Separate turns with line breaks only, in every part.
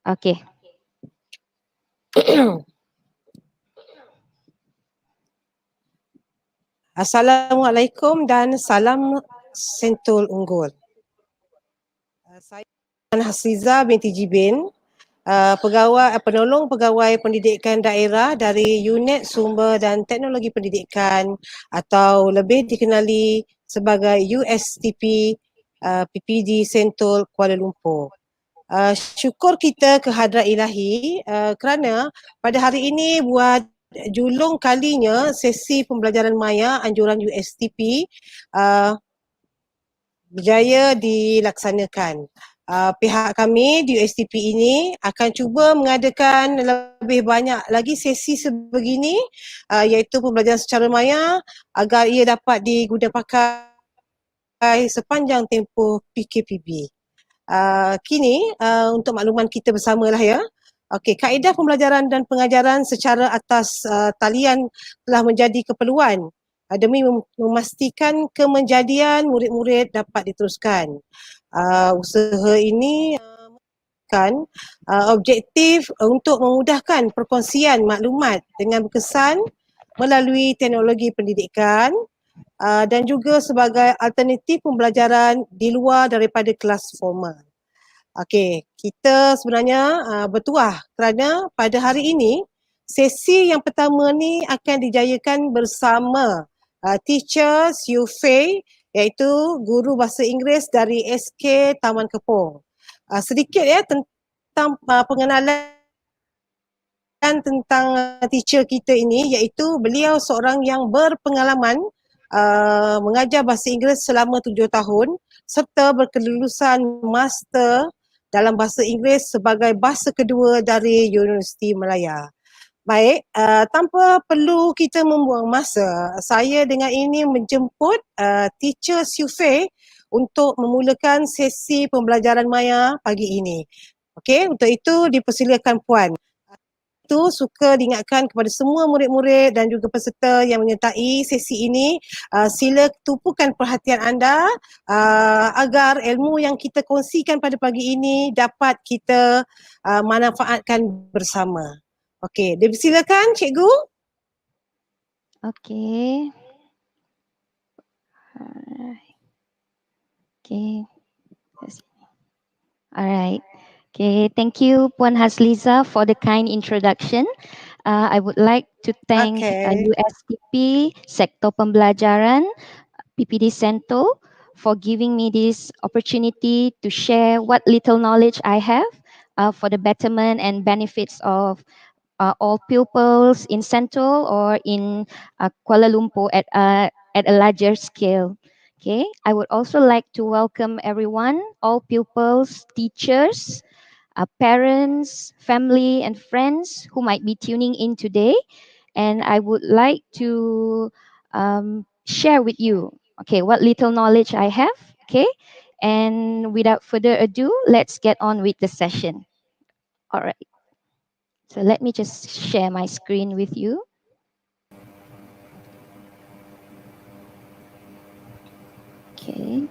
Okay.
Assalamualaikum dan salam Sentul Unggul. Saya Hasliza binti Jibin, penolong pegawai pendidikan daerah dari Unit Sumber dan Teknologi Pendidikan atau lebih dikenali sebagai USTP PPD Sentul Kuala Lumpur. Syukur kita ke hadrat ilahi kerana pada hari ini buat julung kalinya sesi pembelajaran maya anjuran USTP berjaya dilaksanakan. Pihak kami di USTP ini akan cuba mengadakan lebih banyak lagi sesi sebegini iaitu pembelajaran secara maya agar ia dapat digunakan pakai sepanjang tempoh PKPB. Kini untuk makluman kita bersamalah ya. Okey, kaedah pembelajaran dan pengajaran secara atas talian telah menjadi keperluan demi memastikan kemenjadian murid-murid dapat diteruskan. Usaha ini kan objektif untuk memudahkan perkongsian maklumat dengan berkesan melalui teknologi pendidikan dan juga sebagai alternatif pembelajaran di luar daripada kelas formal. Okey, kita sebenarnya bertuah kerana pada hari ini sesi yang pertama ni akan dijayakan bersama teacher Siu Fei iaitu guru bahasa Inggeris dari SK Taman Kepong. Sedikit ya tentang pengenalan tentang teacher kita ini iaitu beliau seorang yang berpengalaman mengajar bahasa Inggeris selama 7 tahun serta berkelulusan master dalam bahasa Inggeris sebagai bahasa kedua dari Universiti Malaya. Baik, tanpa perlu kita membuang masa, saya dengan ini menjemput teacher Siu Fei untuk memulakan sesi pembelajaran maya pagi ini. Okey, untuk itu dipersilakan puan. Itu suka diingatkan kepada semua murid-murid dan juga peserta yang menyertai sesi ini, sila tumpukan perhatian anda agar ilmu yang kita kongsikan pada pagi ini dapat kita manfaatkan bersama. Okey, dipersilakan cikgu.
Okay. Alright. Okay. Alright. Okay, thank you Puan Hasliza for the kind introduction. I would like to thank USTP, Sektor Pembelajaran, PPD Sentul for giving me this opportunity to share what little knowledge I have for the betterment and benefits of all pupils in Sentul or in Kuala Lumpur at a larger scale. Okay, I would also like to welcome everyone, all pupils, teachers, parents, family, and friends who might be tuning in today. And I would like to share with you, okay, what little knowledge I have, okay? And without further ado, let's get on with the session. All right. So let me just share my screen with you. Okay.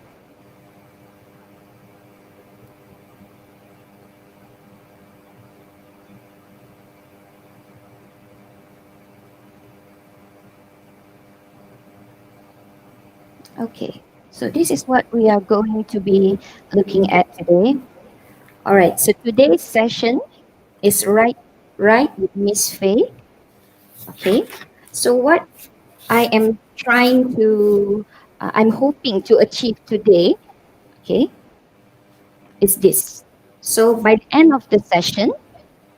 Okay, so this is what we are going to be looking at today. All right, so today's session is right with Miss Faye. Okay, so what I am trying to, I'm hoping to achieve today, okay, is this. So by the end of the session,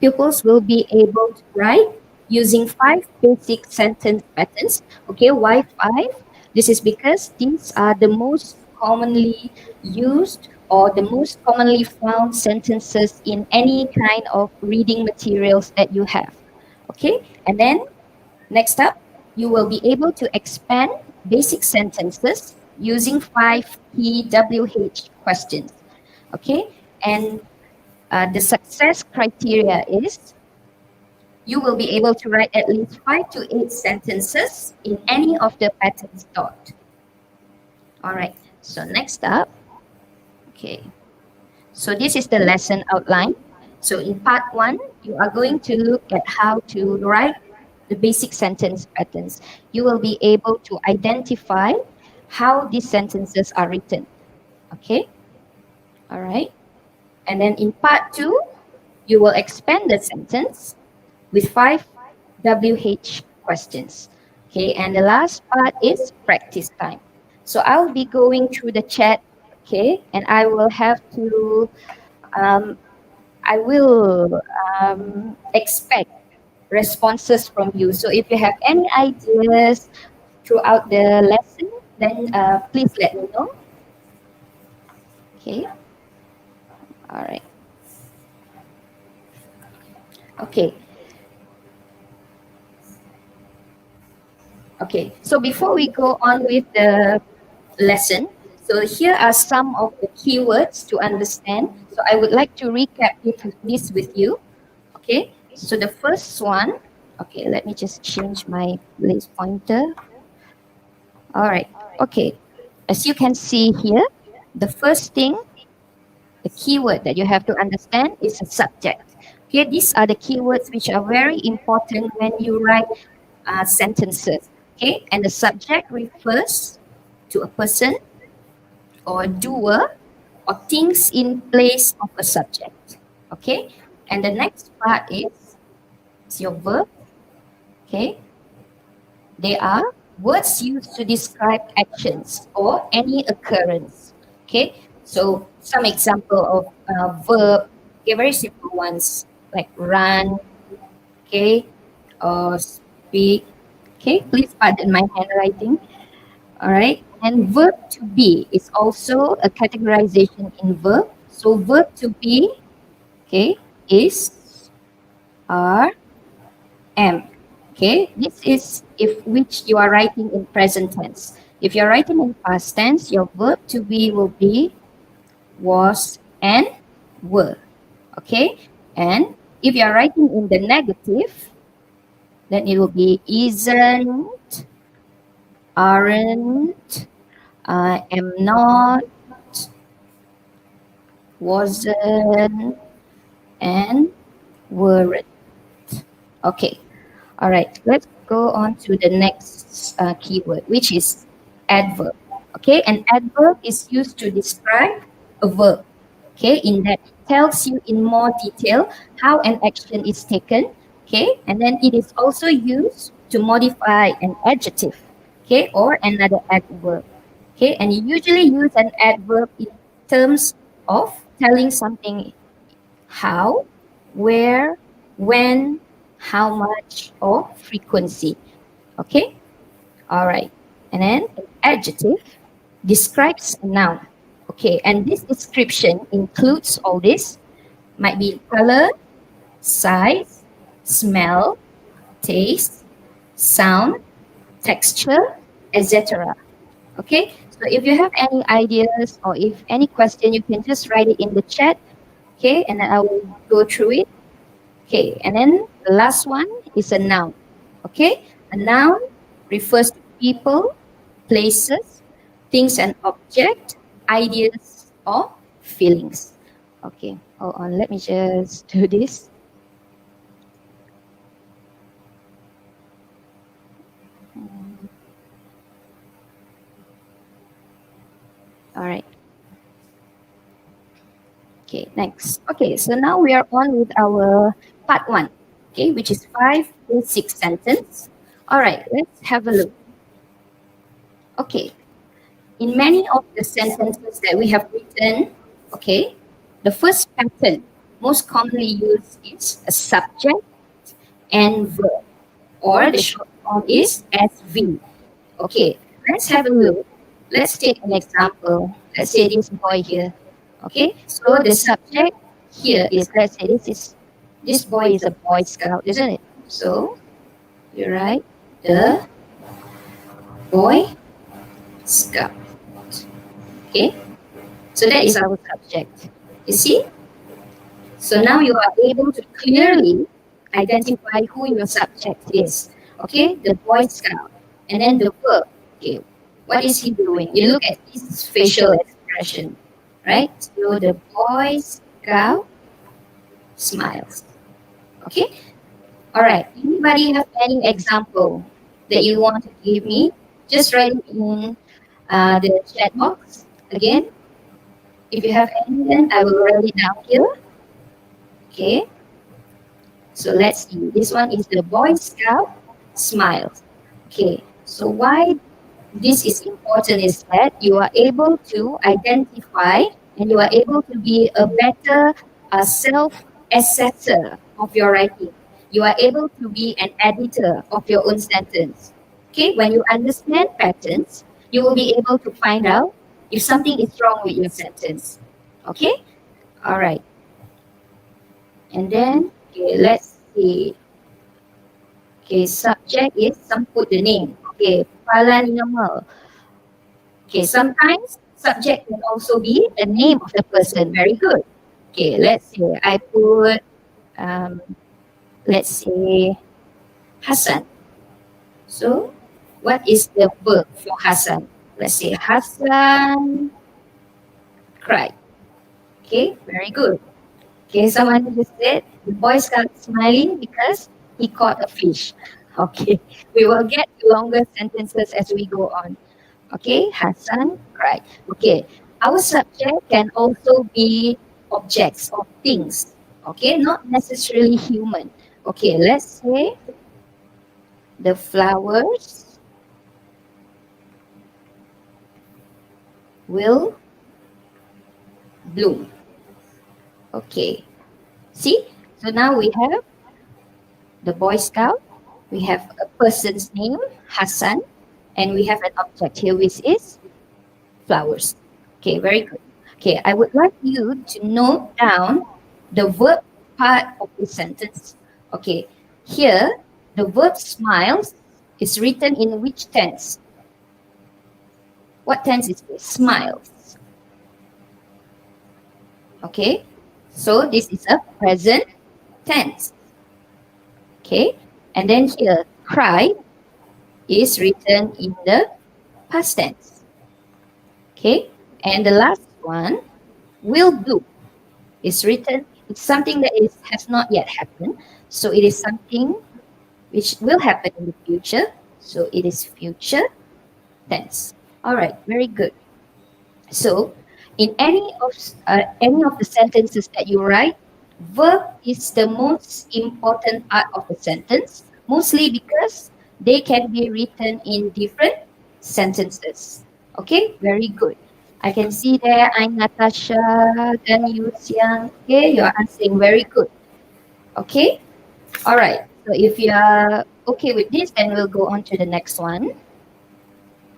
pupils will be able to write using 5 basic sentence patterns. Okay, why 5? This is because these are the most commonly used or the most commonly found sentences in any kind of reading materials that you have. Okay, and then next up, you will be able to expand basic sentences using 5 key WH questions. Okay, and the success criteria is you will be able to write at least 5 to 8 sentences in any of the patterns taught. All right, so next up, okay. So this is the lesson outline. So in part one, you are going to look at how to write the basic sentence patterns. You will be able to identify how these sentences are written. Okay, all right. And then in part two, you will expand the sentence with 5 WH questions. Okay, and the last part is practice time. So I'll be going through the chat, okay, and um, I will expect responses from you. So if you have any ideas throughout the lesson, then please let me know. Okay, all right. Okay, okay. So before we go on with the lesson, so here are some of the keywords to understand. So I would like to recap this with you. Okay, so the first one, okay, let me just change my place pointer. All right, okay. As you can see here, the first thing, the keyword that you have to understand is a subject. Okay, these are the keywords which are very important when you write sentences. Okay, and the subject refers to a person or doer or things in place of a subject. Okay, and the next part is your verb. Okay, they are words used to describe actions or any occurrence. Okay, so some example of verb, okay, very simple ones like run, okay, or speak. Okay, please pardon my handwriting. All right, and verb to be is also a categorization in verb. So verb to be, okay, is are am. Okay, this is if which you are writing in present tense. If you're writing in past tense, your verb to be will be was and were. Okay, and if you're writing in the negative, then it will be isn't, aren't, am not, wasn't, and weren't. Okay, all right, let's go on to the next keyword, which is adverb. Okay, an adverb is used to describe a verb. Okay, in that it tells you in more detail how an action is taken. Okay, and then it is also used to modify an adjective. Okay, or another adverb. Okay, and you usually use an adverb in terms of telling something how, where, when, how much, or frequency. Okay? All right. And then an adjective describes a noun. Okay, and this description includes all this, might be color, size, smell, taste, sound, texture, etc. Okay, so if you have any ideas or if any question, you can just write it in the chat. Okay, and then I will go through it. Okay, and then the last one is a noun. Okay, a noun refers to people, places, things and object, ideas or feelings. Okay, hold on, let me just do this. All right. Okay, next. Okay, so now we are on with our part one, okay, which is 5 to 6 sentence. All right, let's have a look. Okay, in many of the sentences that we have written, okay, the first pattern most commonly used is a subject and verb, or the short form is SV. Okay, let's have a look. Let's take an example. Let's say this boy here. Okay, so the subject here is, let's say this boy is a Boy Scout, isn't it? So you write the Boy Scout. Okay, so that is our subject. You see? So now you are able to clearly identify who your subject is. Okay, the Boy Scout. And then the verb. Okay, what is he doing? You look at his facial expression, right? So the Boy Scout smiles. Okay? All right. Anybody have any example that you want to give me? Just write it in the chat box. Again, if you have any, then I will write it down here. Okay. So let's see. This one is the Boy Scout smiles. Okay. So why this is important is that you are able to identify and you are able to be a better self assessor of your writing. You are able to be an editor of your own sentence. Okay, when you understand patterns, you will be able to find out if something is wrong with your sentence. Okay, all right, and then okay, let's see. Okay, subject is some put the name. Okay, kepala nama. Okay, sometimes subject can also be the name of the person. Very good. Okay, let's say I put, um, let's say Hassan. So, what is the verb for Hassan? Let's say Hassan cried. Okay, very good. Okay, someone just said the boy got smiling because he caught a fish. Okay, we will get longer sentences as we go on. Okay, Hassan cried. Okay, our subject can also be objects or things. Okay, not necessarily human. Okay, let's say the flowers will bloom. Okay, see? So now we have the Boy Scout, we have a person's name, Hassan, and we have an object here which is flowers. Okay, very good. Okay, I would like you to note down the verb part of the sentence. Okay, here the verb smiles is written in which tense? What tense is this? Smiles. Okay, so this is a present tense. Okay, and then here cry is written in the past tense. Okay, and the last one will do is written. It's something that has not yet happened, so it is something which will happen in the future. So it is future tense. All right, very good. So, in any of the sentences that you write, verb is the most important part of the sentence, mostly because they can be written in different sentences. Okay, very good. I can see there, I'm Natasha, then you, Xiang. Okay, you're answering very good. Okay, all right. So if you are okay with this, then we'll go on to the next one.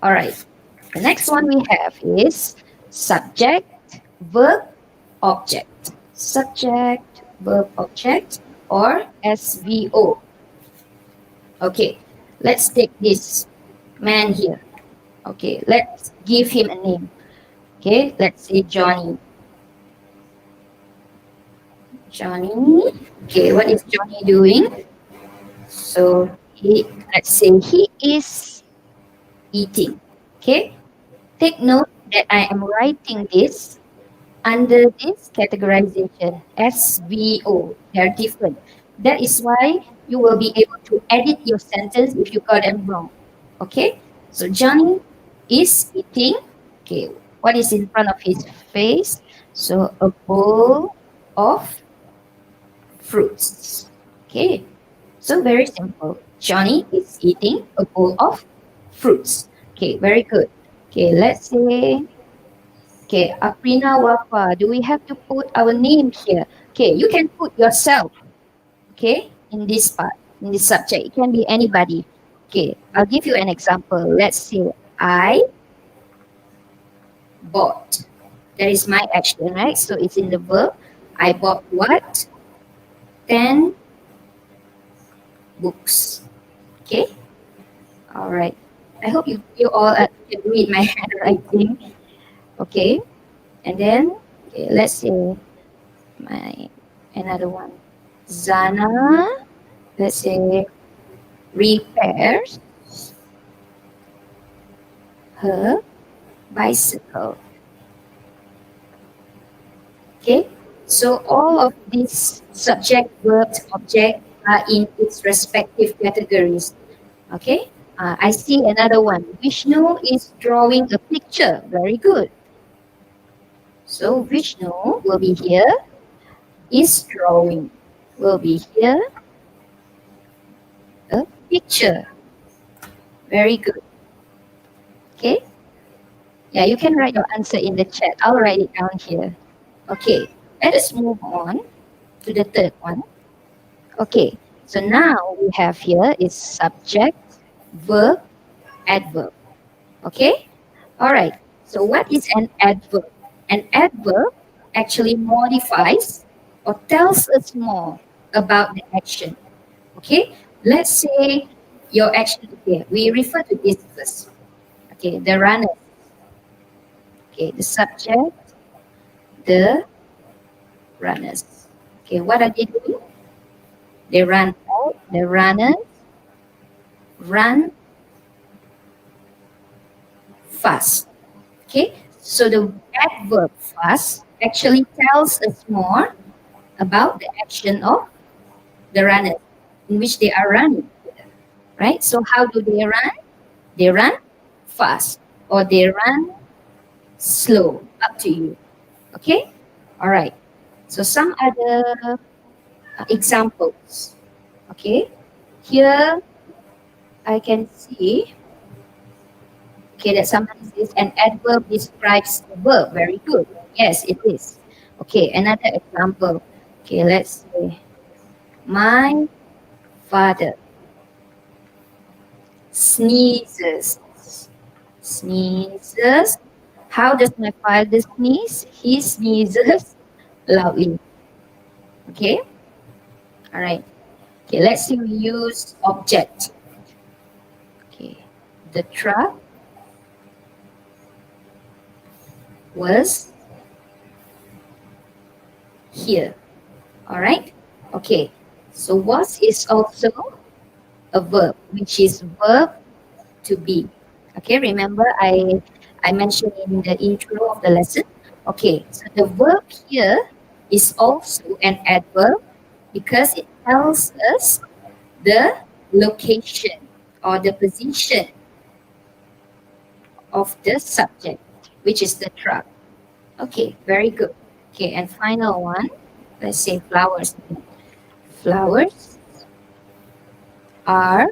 All right. The next one we have is subject, verb, object. Subject, verb, object, or SVO. Okay, let's take this man here. Okay, let's give him a name. Okay, let's say Johnny. Johnny. Okay, what is Johnny doing? So let's say he is eating. Okay, take note that I am writing this under this categorization, SVO. They're different. That is why you will be able to edit your sentence if you got them wrong. Okay? So Johnny is eating. Okay, what is in front of his face? So a bowl of fruits. Okay. So very simple. Johnny is eating a bowl of fruits. Okay, very good. Okay, let's say okay, Aprina Wafa. Do we have to put our name here? Okay, you can put yourself, okay, in this part, in this subject. It can be anybody. Okay, I'll give you an example. Let's say I bought. That is my action, right? So it's in the verb. I bought what? 10 books. Okay, all right. I hope you all can read my handwriting. Okay, and then okay, let's say my another one. Zana, let's say, repairs her bicycle. Okay? So all of these subject, verbs, object are in its respective categories. Okay. I see another one. Vishnu is drawing a picture. Very good. So Vishnu will be here. Is drawing will be here. A picture. Very good. Okay. Yeah, you can write your answer in the chat. I'll write it down here. Okay. Let us move on to the third one. Okay. So now we have here is subject, verb, adverb. Okay. All right. So what is an adverb? An adverb actually modifies or tells us more about the action. Okay. Let's say your action. Okay. We refer to this first. Okay. The runner. Okay. The subject. The runners. Okay. What are they doing? They run out. The runners run fast. Okay. So the adverb fast actually tells us more about the action of the runners in which they are running, right? So how do they run? They run fast or they run slow, up to you. Okay? All right. So some other examples. Okay? Here I can see, okay, that somebody says an adverb describes the verb. Very good. Yes, it is. Okay, another example. Okay, let's say, my father sneezes. Sneezes. How does my father sneeze? He sneezes loudly. Okay? All right. Okay, let's see we use object. Okay. The truck was here. All right? Okay. So was is also a verb, which is verb to be. Okay, remember I mentioned in the intro of the lesson. Okay, so the verb here is also an adverb because it tells us the location or the position of the subject, which is the truck. Okay, very good. Okay, and final one, let's say flowers. Flowers are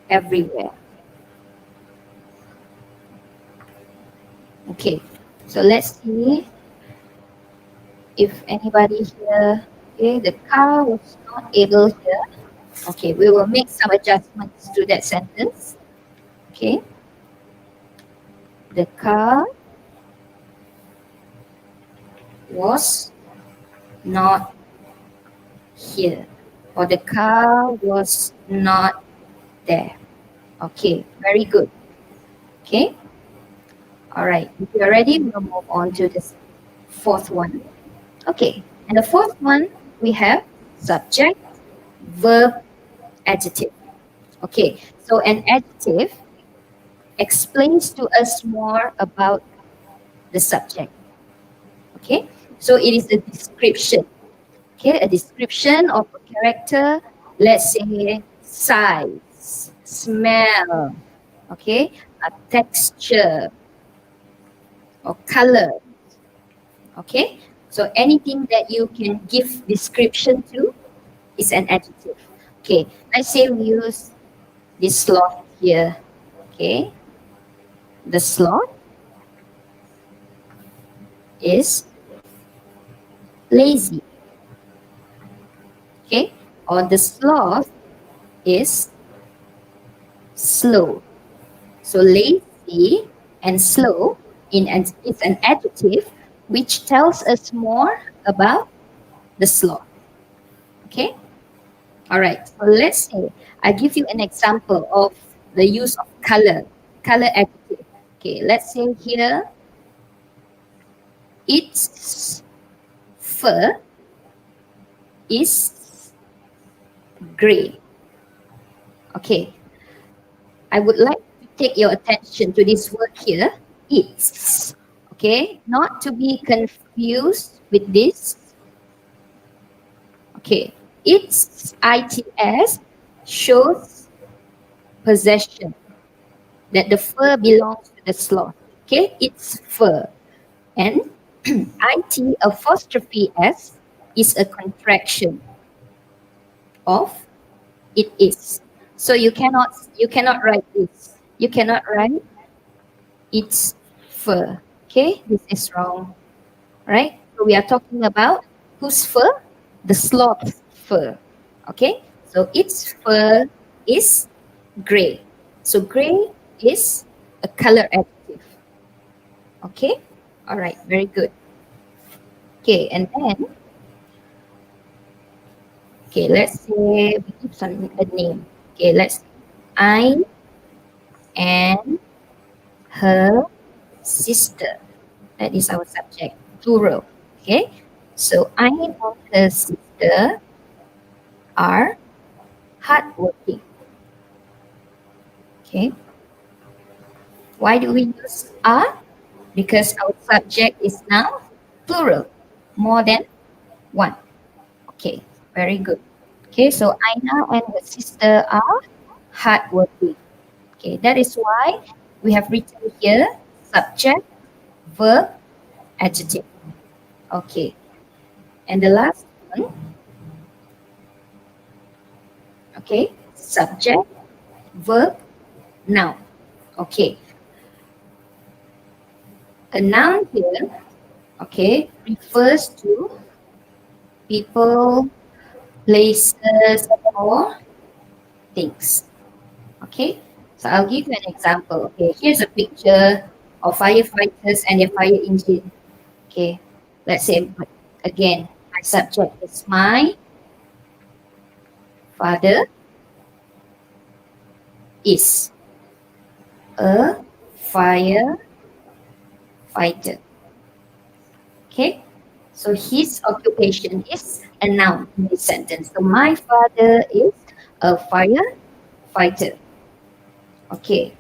everywhere. Okay, so let's see if anybody here, okay, the car was not able here. Okay, we will make some adjustments to that sentence. Okay, the car was not here, or the car was not there. Okay, very good. Okay, all right. If you're ready, we'll move on to the fourth one. Okay, and the fourth one we have subject, verb, adjective. Okay, so an adjective explains to us more about the subject. Okay, so it is a description. Okay, a description of a character, let's say size, smell, okay, a texture or color. Okay, so anything that you can give description to is an adjective. Okay, let's say we use this sloth here. Okay, the sloth is lazy. Okay, or the sloth is slow. So lazy and slow is an adjective which tells us more about the sloth. Okay, all right. So let's say I give you an example of the use of color, color adjective. Okay, let's say here its fur is gray. Okay, I would like to take your attention to this word here, its. Okay, not to be confused with this. Okay, its its shows possession, that the fur belongs to the sloth. Okay, it's fur. And it apostrophe s is a contraction of it is. So you cannot write this. You cannot write it's fur. Okay, this is wrong. Right? So we are talking about whose fur? The sloth's fur. Okay? So its fur is gray. So gray is a color adjective. Okay? All right, very good. Okay, and then, okay, let's say we give some a name. Okay, let's I and her sister. That is our subject, plural. Okay? So I and her sister are hardworking. Okay. Why do we use are? Because our subject is now plural, more than one. Okay, very good. Okay, so Aina and her sister are hardworking. Okay, that is why we have written here subject, verb, adjective. Okay, and the last one, okay, subject, verb, noun. Okay, a noun here, okay, refers to people, places, or things. Okay, so I'll give you an example. Okay, here's a picture of firefighters and their fire engine. Okay, let's say again, my subject is my father is a firefighter. Okay, so his occupation is a noun in this sentence. So my father is a firefighter. Okay,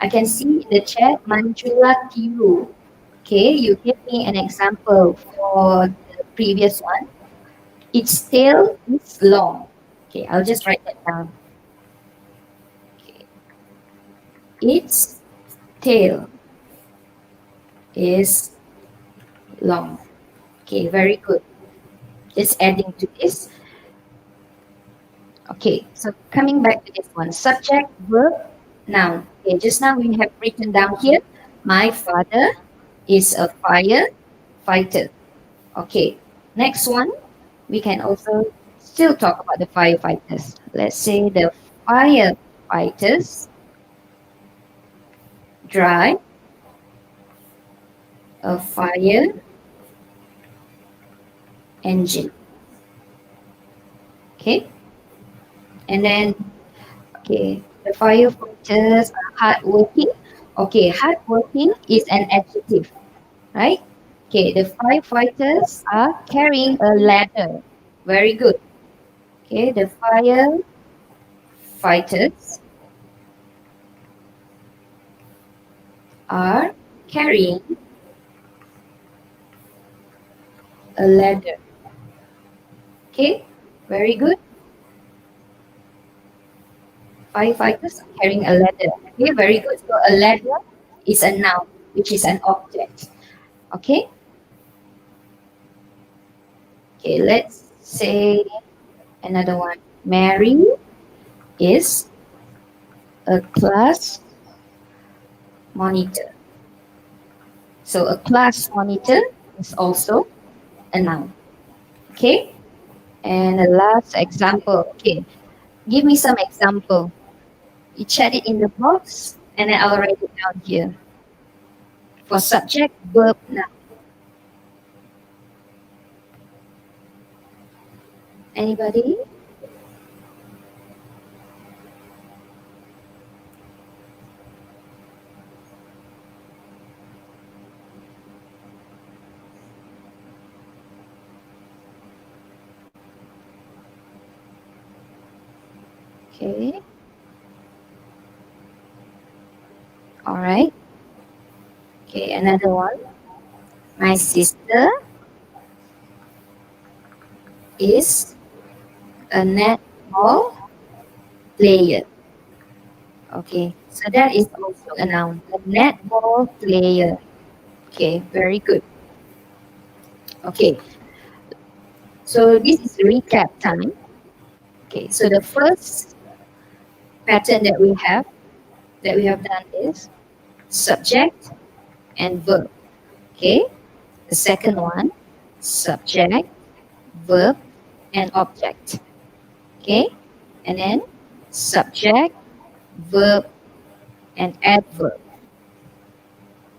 I can see in the chat Manjula Tiru. Okay, you give me an example for the previous one. Its tail is long. Okay, I'll just write that down. Okay. Its tail is long. Okay, very good. Just adding to this. Okay, so coming back to this one. Subject, verb, noun. Okay, just now we have written down here, my father is a firefighter. Okay, next one, we can also still talk about the firefighters. Let's say the firefighters drive a fire engine. Okay, and then, okay, the firefighters are hardworking. Okay, hardworking is an adjective, right? Okay, the firefighters are carrying a ladder. Very good. Okay, the firefighters are carrying a ladder. Okay, very good. Firefighters are carrying a ladder. Okay, very good. So a ladder is a noun, which is an object. Okay. Okay, let's say another one. Mary is a class monitor. So a class monitor is also a noun. Okay. And the last example. Okay. Give me some example. You chat it in the box and then I'll write it down here. For subject, verb, noun. Anybody? Okay. All right. Okay, another one. My sister is a netball player. Okay, so that is also a noun. A netball player. Okay, very good. Okay, so this is recap time. Okay, so the first pattern that we have done is subject and verb. Okay, the second one, subject, verb, and object. Okay, and then subject, verb, and adverb.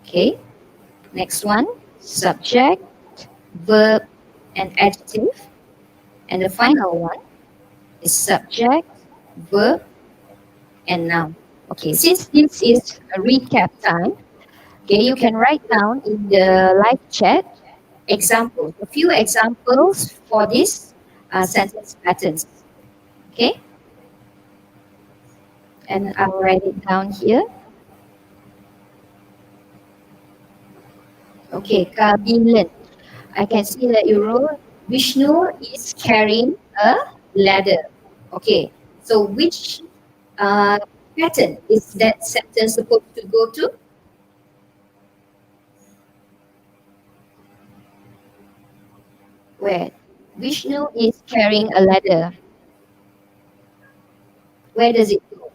Okay, next one, subject, verb, and adjective. And the final one is subject, verb, and noun. Okay, since this is a recap time, okay, you can write down in the live chat examples, a few examples for this sentence patterns. Okay, and I'll write it down here. Okay, Kabilan. I can see that you wrote Vishnu is carrying a ladder. Okay, so which uh, pattern is that sentence supposed to go to? Where? Vishnu is carrying a ladder. Where does it go?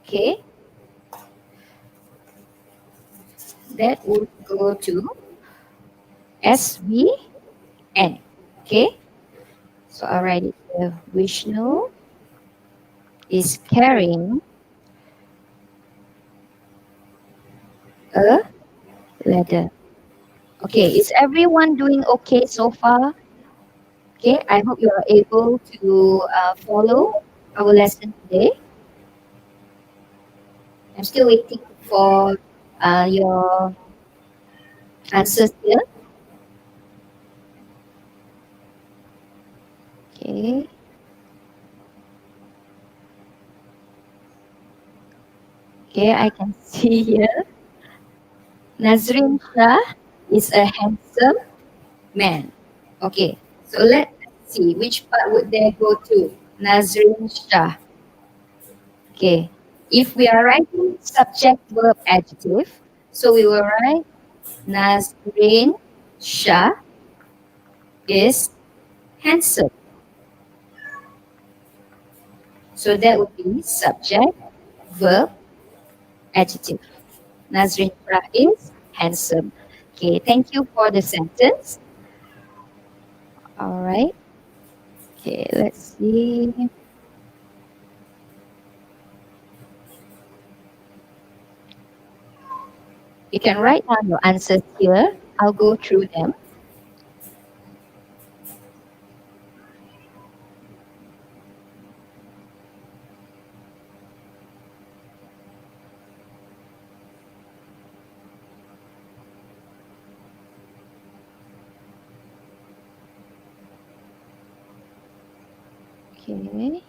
Okay, that would go to SVN. Okay, so I'll write it here. Vishnu is carrying a ladder. Okay, is everyone doing okay so far? Okay, I hope you are able to follow our lesson today. I'm still waiting for your answers here. Okay, okay, I can see here. Nazrin Shah is a handsome man. Okay, so let's see which part would they go to. Nazrin Shah. Okay, if we are writing subject, verb, adjective, so we will write Nazrin Shah is handsome. So that would be subject, verb, adjective. Nazrin Shah is handsome. Okay, thank you for the sentence. All right. Okay, let's see. You can write down your answers here. I'll go through them. Okay.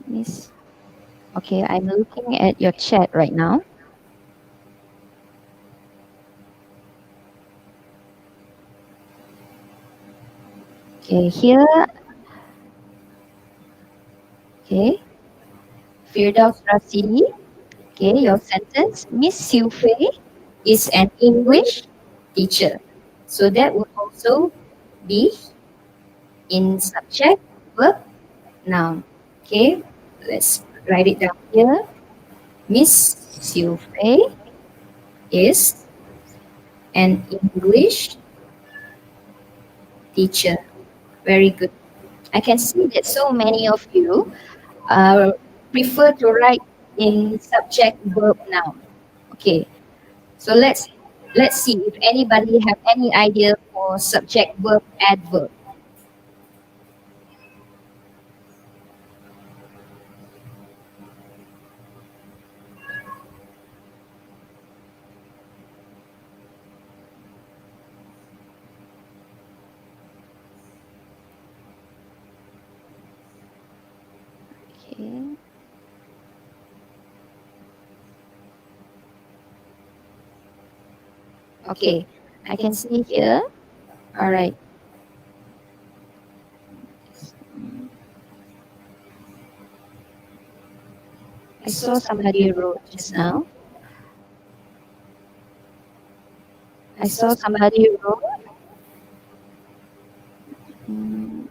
Miss. Okay, I'm looking at your chat right now. Okay, here. Okay. Firdaus Rasidi. Okay, your sentence. Miss Siu Fei is an English teacher. So that would also be in subject, verb, noun. Okay, let's write it down here. Miss Siu Fei is an English teacher. Very good. I can see that so many of you prefer to write in subject, verb, noun. Okay, so let's see if anybody have any idea for subject, verb, adverb. Okay, I can see here. All right. I saw somebody wrote just now. I saw somebody wrote. mm,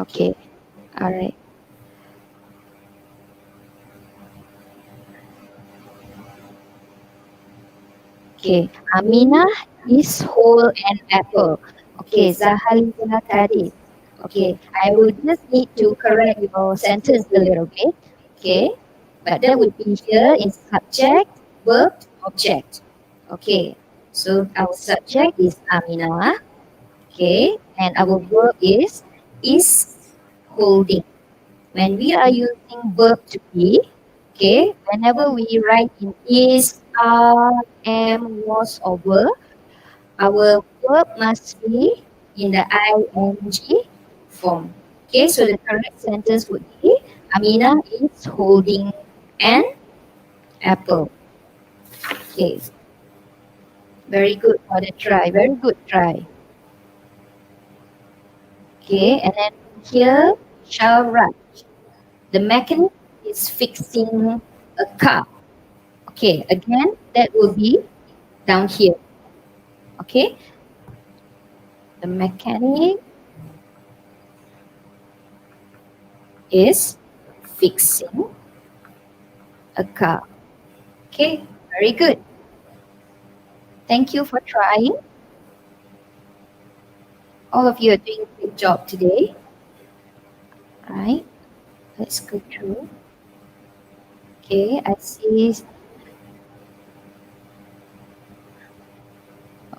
Okay. All right. Okay. Amina is whole an apple. Okay. Zahaliza tadi. Okay. I will just need to correct your sentence a little bit. Okay. But that would be here in subject, verb, object. Okay. So our subject is Amina. Okay. And our verb is holding. When we are using verb to be, okay, whenever we write in is, are, am, was, or were, our verb must be in the ing form. Okay, so the correct sentence would be Amina is holding an apple. Okay, very good for the try. Very good try. Okay, and then here, shall write. The mechanic is fixing a car. Okay, again, that will be down here. Okay, the mechanic is fixing a car. Okay, very good. Thank you for trying. All of you are doing a good job today. All right, let's go through. Okay, I see.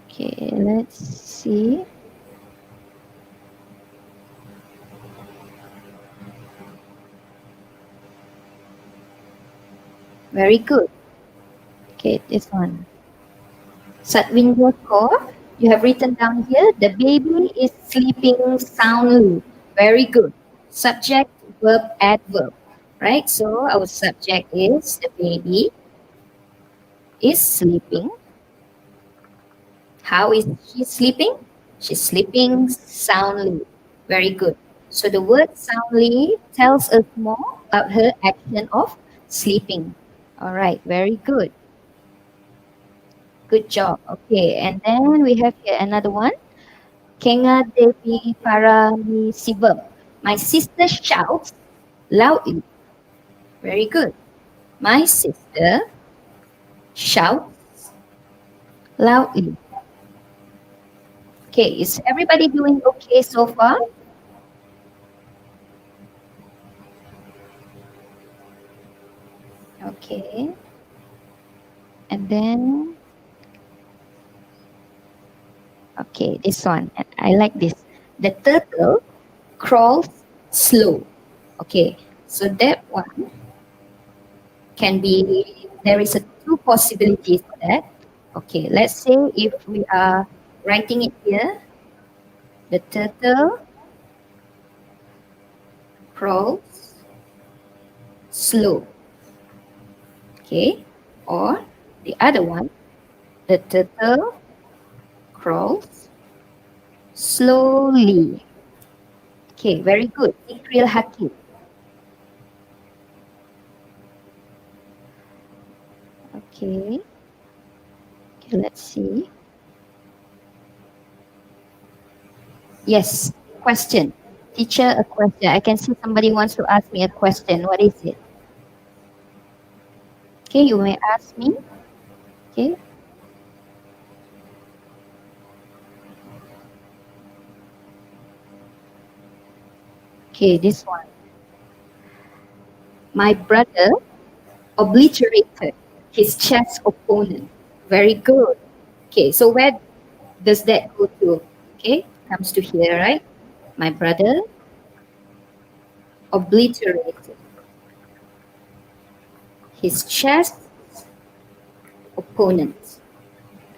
Okay, let's see. Very good. Okay, this one. Satwinder Kaur, you have written down here, the baby is sleeping soundly. Very good. Subject, verb, adverb. Right? So our subject is the baby is sleeping. How is she sleeping? She's sleeping soundly. Very good. So the word soundly tells us more about her action of sleeping. All right, very good. Good job. Okay, and then we have here another one. Kenga Devi Paramisivam. My sister shouts loudly. Very good. My sister shouts loudly. Okay, is everybody doing okay so far? Okay. And then, okay, this one. I like this. The turtle crawls slow. Okay, so that one can be, there is a two possibilities for that. Okay, let's say if we are writing it here, the turtle crawls slow. Okay, or the other one, the turtle crawls slowly. Okay, very good. Ikril Hakim. Okay, okay, let's see. Yes, question. Teacher, a question. I can see somebody wants to ask me a question. What is it? Okay, you may ask me. Okay. Okay, this one. My brother obliterated his chess opponent. Very good. Okay, so where does that go to? Okay, comes to here, right? My brother obliterated his chess opponent.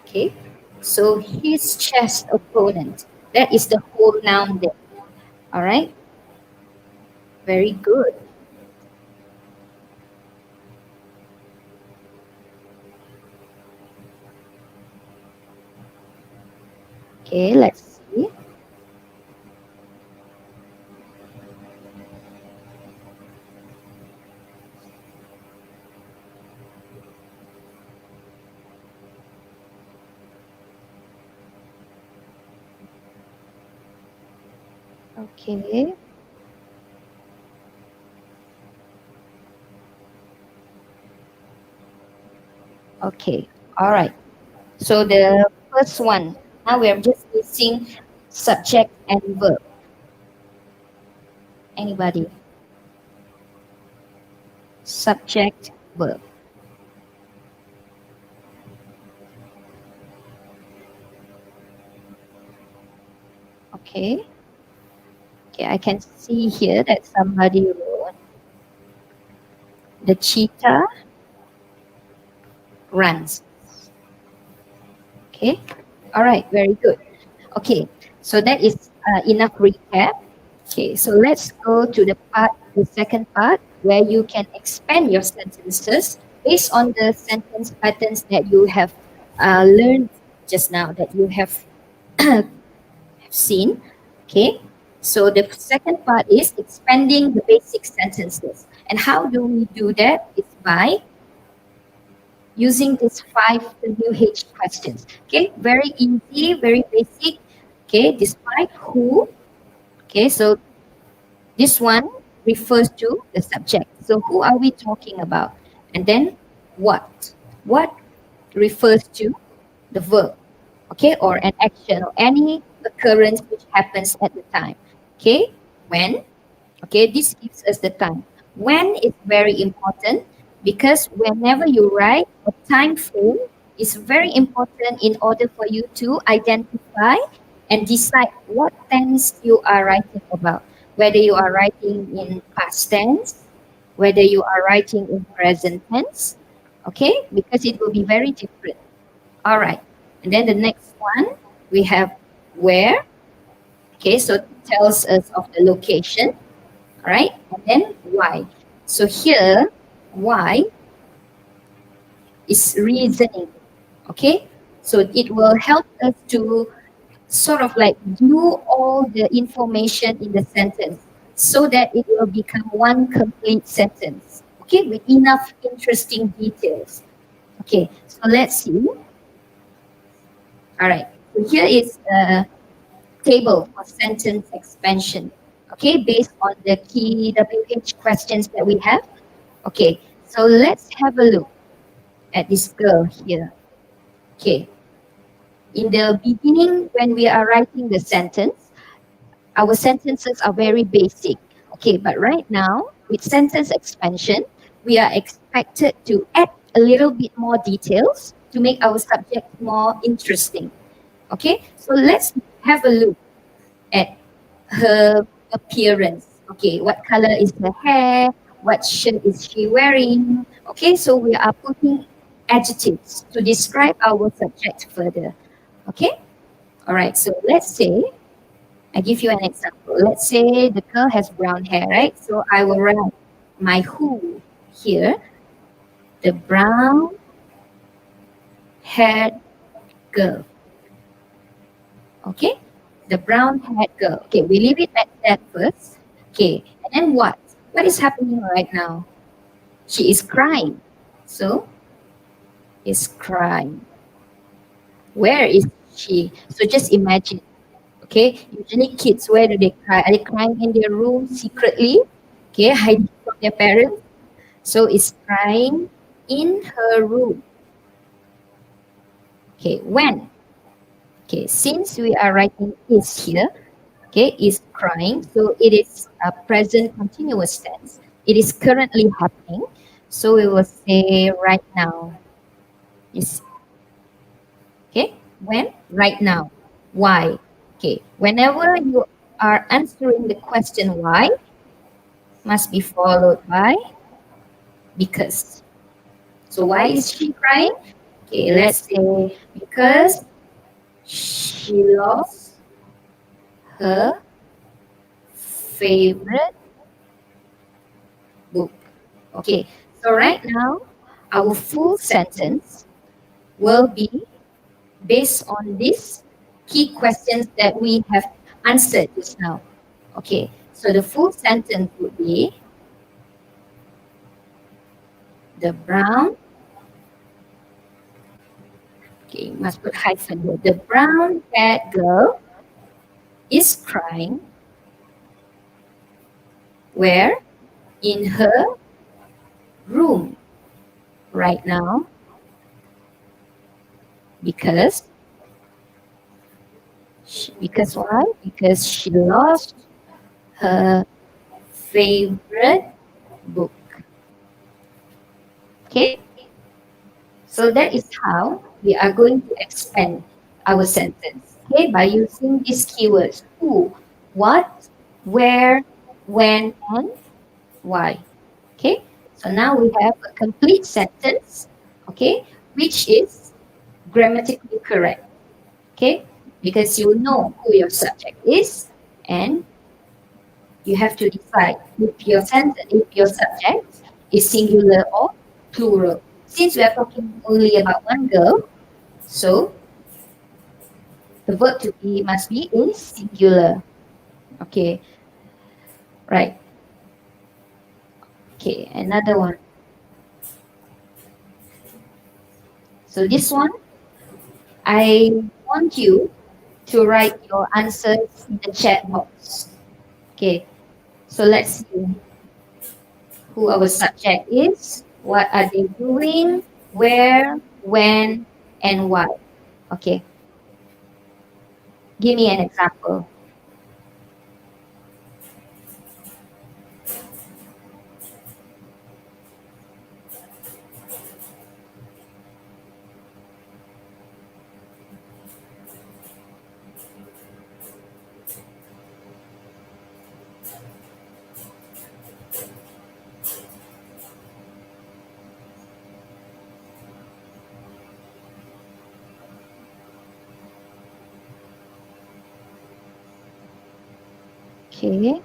Okay, so his chess opponent. That is the whole noun there. All right, very good. Okay, let's see. Okay, okay, all right. So the first one, now we are just missing subject and verb. Anybody? Subject, verb. Okay. Okay, I can see here that somebody wrote the cheetah runs. Okay. All right. Very good. Okay. So that is enough recap. Okay. So let's go to the second part where you can expand your sentences based on the sentence patterns that you have learned just now, that you have seen. Okay. So the second part is expanding the basic sentences. And how do we do that? It's by using these five WH questions. Okay, very easy, very basic. Okay, despite who. Okay, so this one refers to the subject. So who are we talking about? And then what? What refers to the verb. Okay, or an action or any occurrence which happens at the time. Okay, when. Okay, this gives us the time. When is very important because whenever you write, a time frame is very important in order for you to identify and decide what tense you are writing about. Whether you are writing in past tense, whether you are writing in present tense, okay, because it will be very different. All right. And then the next one, we have where. Okay, so it tells us of the location. All right, and then why. So here, why is reasoning. Okay, so it will help us to sort of like glue all the information in the sentence so that it will become one complete sentence. Okay, with enough interesting details. Okay, so let's see. All right, so here is a table for sentence expansion. Okay, based on the key WH questions that we have. Okay, so let's have a look at this girl here. Okay, in the beginning, when we are writing the sentence, our sentences are very basic. Okay, but right now, with sentence expansion, we are expected to add a little bit more details to make our subject more interesting. Okay, so let's have a look at her appearance. Okay, what color is her hair? What shirt is she wearing? Okay, so we are putting adjectives to describe our subject further. Okay, all right, so let's say, I give you an example. Let's say the girl has brown hair, right? So I will write my who here, the brown haired girl. Okay, the brown haired girl. Okay, we leave it at that first. Okay, and then what? What is happening right now? She is crying. So, is crying. Where is she? So just imagine. Okay, usually kids, where do they cry? Are they crying in their room secretly? Okay, hiding from their parents. So is crying in her room. Okay, when? Okay, since we are writing is here, okay, is crying. So it is a present continuous tense. It is currently happening. So we will say right now. Is okay. When? Right now. Why? Okay. Whenever you are answering the question why, must be followed by because. So why is she crying? Okay, let's say because she lost her favorite book. Okay, so right now our full sentence will be based on this. key questions that we have answered just now. Okay, so the full sentence would be the brown, okay, must put hyphen here. The brown haired girl is crying where? In her room right now because because why? Because she lost her favorite book. Okay, so that is how we are going to expand our sentence. Okay, by using these keywords: who, what, where, when, and why. Okay, so now we have a complete sentence. Okay, which is grammatically correct. Okay, because you know who your subject is, and you have to decide if your subject is singular or plural. Since we are talking only about one girl, so the verb to be must be in singular. Okay, right. Okay, another one. So this one, I want you to write your answers in the chat box. Okay, so let's see who our subject is, what are they doing, where, when, and why. Okay, give me an example. Okay,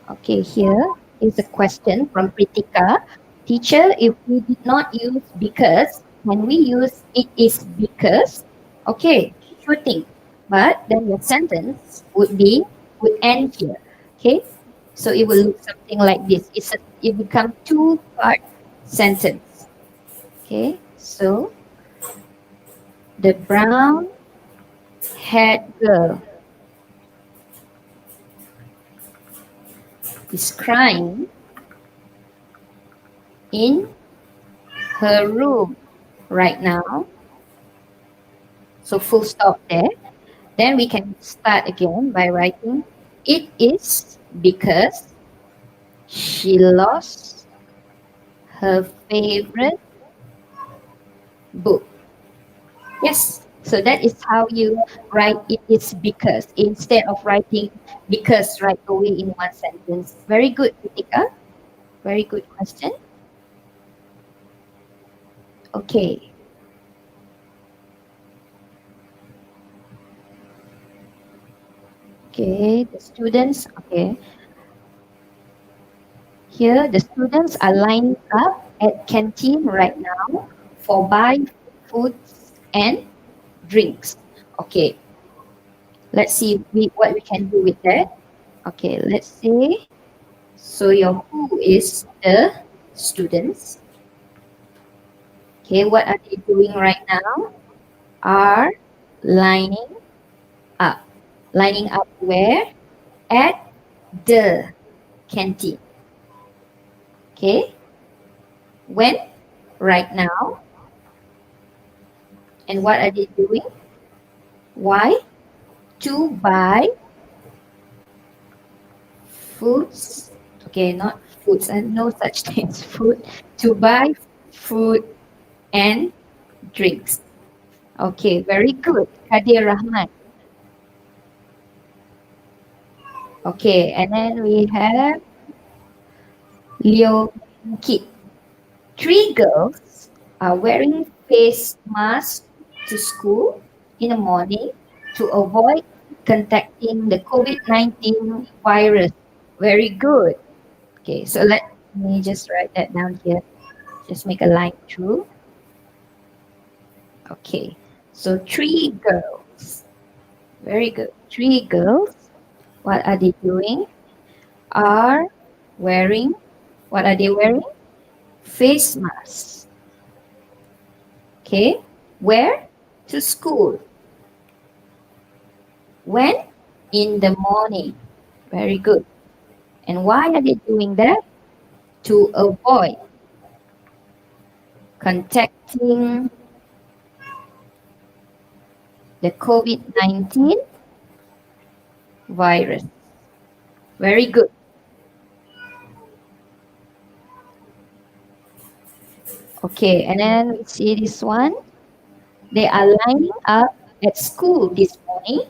okay, here is a question from Pritika. Teacher, if we did not use because, can we use it is because? Okay, sure thing. But then your sentence would end here. Okay, so it will look something like this. It become two-part sentence. Okay, so the brown haired girl is crying in her room right now. So full stop there. Then we can start again by writing it is because she lost her favorite book. Yes. So that is how you write it is because instead of writing because right away in one sentence. Very good, Pritika. Very good question. Okay. Okay. The students. Okay. Here, the students are lining up at canteen right now for buy foods and drinks. Okay, let's see what we can do with that. Okay, let's say, so your who is the students. Okay, what are they doing right now? Are lining up. Lining up where? At the canteen. Okay, when? Right now. And what are they doing? Why? To buy foods. Okay, not foods, and no such things. Food. To buy food and drinks. Okay, very good. Kadir Rahman. Okay, and then we have Leo Kit. Three girls are wearing face masks to school in the morning to avoid contacting the COVID-19 virus. Very good. Okay, so Let me just write that down here. Just make a line through. Okay. So three girls. Very good. Three girls. What are they doing? Are wearing. What are they wearing? Face masks. Okay. Where? To school. When? In the morning. Very good. And why are they doing that? To avoid contacting the COVID-19 virus. Very good. Okay, and then we see this one. They are lining up at school this morning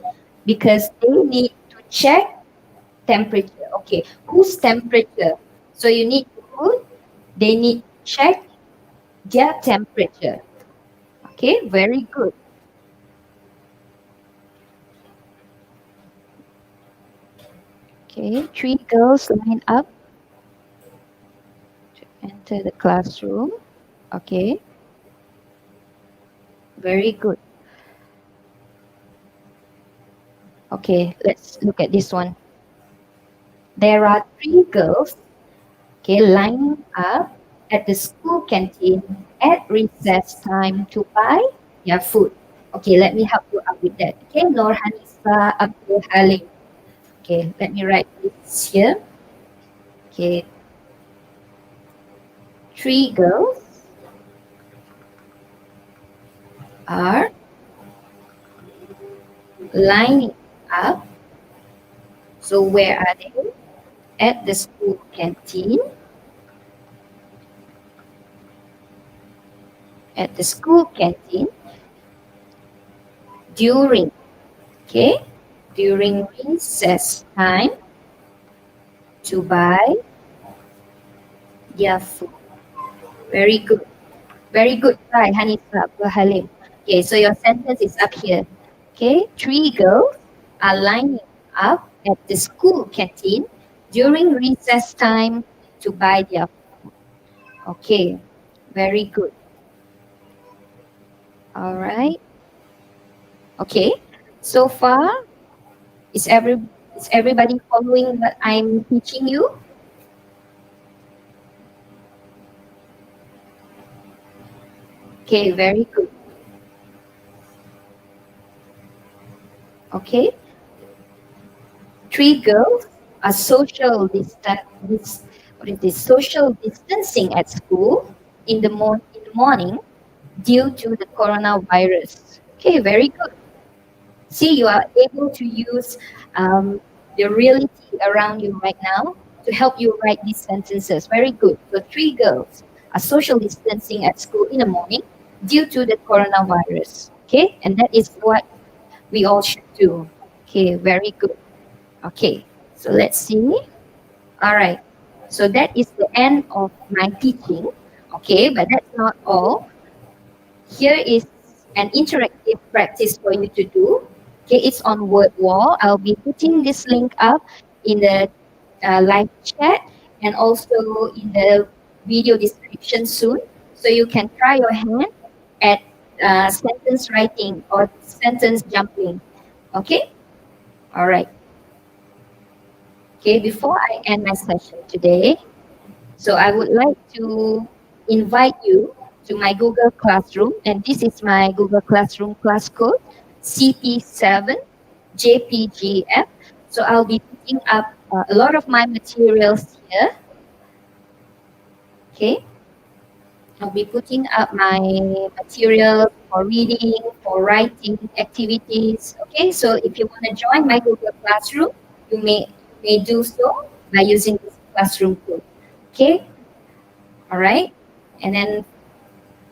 because they need to check temperature. Okay, whose temperature? So you need to put, they need to check their temperature. Okay, very good. Okay, three girls line up to enter the classroom. Okay, very good. Okay, let's look at this one. There are three girls, okay, lining up at the school canteen at recess time to buy their food. Okay, let me help you out with that. Okay, Nur Hanisa Abdul Halim. Okay, let me write this here. Okay, three girls are lining up. So where are they? At the school canteen. At the school canteen during, okay, during recess time to buy their food. Very good. Very good try, Hanisa Abdul Halim. Okay, so your sentence is up here. Okay, three girls are lining up at the school canteen during recess time to buy their food. Okay, very good. All right. Okay, so far, is every is everybody following what I'm teaching you? Okay, very good. Okay, three girls are what is this? Social distancing at school in the morning due to the coronavirus. Okay, very good. See, you are able to use the reality around you right now to help you write these sentences. Very good. So three girls are social distancing at school in the morning due to the coronavirus. Okay, and that is what we all should do. Okay, very good. Okay, so let's see. All right. So that is the end of my teaching. Okay, but that's not all. Here is an interactive practice for you to do. Okay, it's on Word Wall. I'll be putting this link up in the live chat and also in the video description soon. So you can try your hand at sentence writing or sentence jumping. Okay? All right. Okay, before I end my session today, so I would like to invite you to my Google Classroom, and this is my Google Classroom class code CP7JPGF. So I'll be putting up a lot of my materials here. Okay, I'll be putting up my material for reading, for writing activities. Okay, so if you want to join my Google Classroom, you may do so by using this classroom code. Okay, all right, and then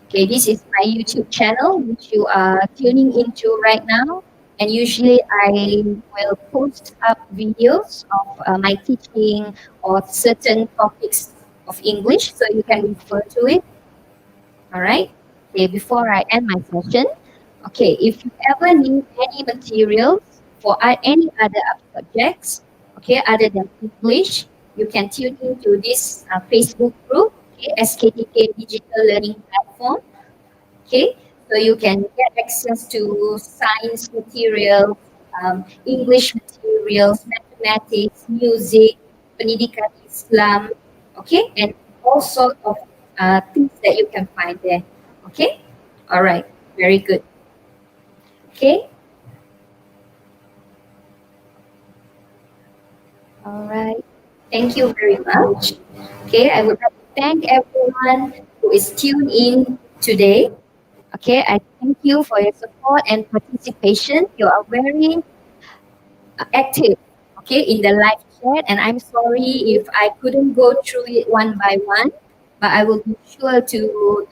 okay, this is my YouTube channel, which you are tuning into right now. And usually I will post up videos of my teaching or certain topics of English so you can refer to it. All right. Okay, before I end my session, okay, if you ever need any materials for any other subjects, okay, other than English, you can tune into this Facebook group, okay, SKTK Digital Learning Platform. Okay, so you can get access to science materials, English materials, mathematics, music, pendidikan Islam, okay, and all sort of things that you can find there. Okay, all right, very good. Okay, all right. Thank you very much. Okay, I would like to thank everyone who is tuned in today. Okay, I thank you for your support and participation. You are very active, okay, in the live chat. And I'm sorry if I couldn't go through it one by one, but I will be sure to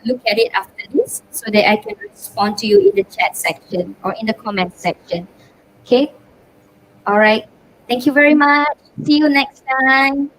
look at it after this so that I can respond to you in the chat section or in the comment section. Okay, all right. Thank you very much. See you next time.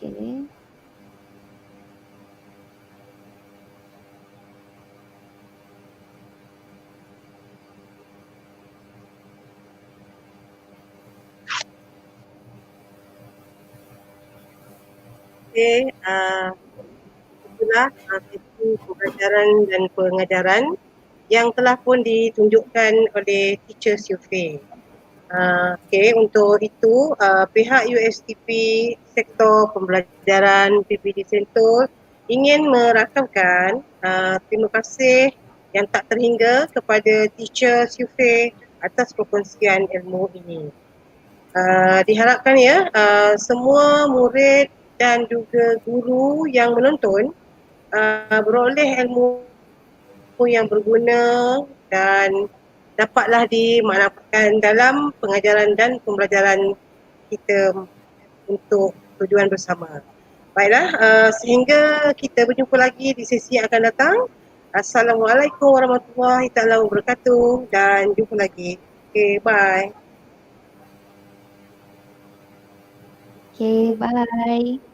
Okay.
Okey, itulah sesi pembelajaran dan pengajaran yang telah pun ditunjukkan oleh teacher Syufie. Okey, untuk itu pihak USTP Sektor Pembelajaran PPD Sentul ingin merakamkan terima kasih yang tak terhingga kepada teacher Syufie atas perkongsian ilmu ini. Diharapkan ya semua murid dan juga guru yang menonton beroleh ilmu yang berguna dan dapatlah dimanfaatkan dalam pengajaran dan pembelajaran kita untuk tujuan bersama. Baiklah, sehingga kita berjumpa lagi di sesi yang akan datang. Assalamualaikum warahmatullahi taala wabarakatuh dan jumpa lagi. Okay, bye.
Okay, bye.